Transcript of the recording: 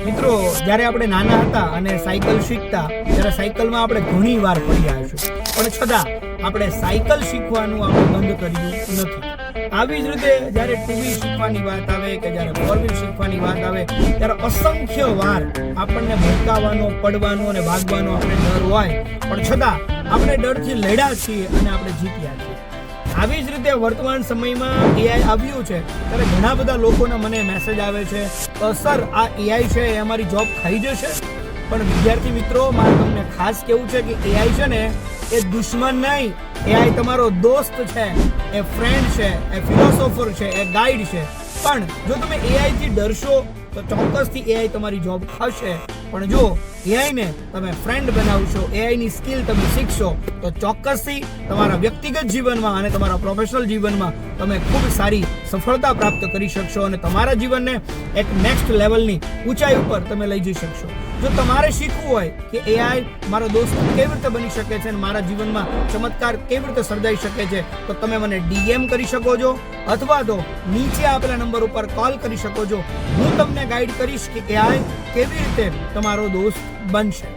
મિત્રો, જ્યારે આપણે નાના હતા અને સાયકલ શીખતા ત્યારે સાયકલમાં આપણે ઘણી વાર પડ્યા હશું, પણ છતાં આપણે સાયકલ શીખવાનું આપણે બંધ કર્યું નથી. આવી જ રીતે જ્યારે ટુ વ્હીલ શીખવાની વાત આવે કે જ્યારે ફોર વ્હીલ શીખવાની વાત આવે ત્યારે અસંખ્ય વાર આપણને ભટકાવાનો, પડવાનો અને ભાગવાનો આપણે ડર હોય, પણ છતાં આપણે ડરથી લડ્યા છીએ અને આપણે જીત્યા છીએ. આવી જ રીતે વર્તમાન સમયમાં એઆઈ આવ્યું છે ત્યારે ઘણા બધા લોકોના મને મેસેજ આવે છે, સર આ એઆઈ છે એ અમારી જોબ ખાઈ જશે. પણ વિદ્યાર્થી મિત્રો, મારે તમને ખાસ કહેવું છે કે એઆઈ છે ને એ દુશ્મન નહીં, એઆઈ તમારો દોસ્ત છે, એ ફ્રેન્ડ છે, એ ફિલોસોફર છે, એ ગાઈડ છે. પણ જો તમે એઆઈ થી ડરશો તો ચોક્કસથી એઆઈ તમારી જોબ ખાશે. પણ જો એઆઈને તમે ફ્રેન્ડ બનાવશો, એઆઈની સ્કિલ તમે શીખશો તો ચોક્કસથી તમારા વ્યક્તિગત જીવનમાં અને તમારા પ્રોફેશનલ જીવનમાં તમે ખૂબ સારી સફળતા પ્રાપ્ત કરી શકશો અને તમારા જીવનને એક નેક્સ્ટ લેવલની ઊંચાઈ ઉપર તમે લઈ જઈ શકશો. જો તમારે શીખવું હોય કે એઆઈ મારો દોસ્ત કેવી રીતે બની શકે છે અને મારા જીવનમાં ચમત્કાર કેવી રીતે સર્જાઈ શકે છે, તો તમે મને ડીએમ કરી શકો છો અથવા તો નીચે આપેલા નંબર ઉપર કોલ કરી શકો છો. હું તમને ગાઈડ કરીશ કે એઆઈ કેવી રીતે તમારો દોસ્ત બનશે.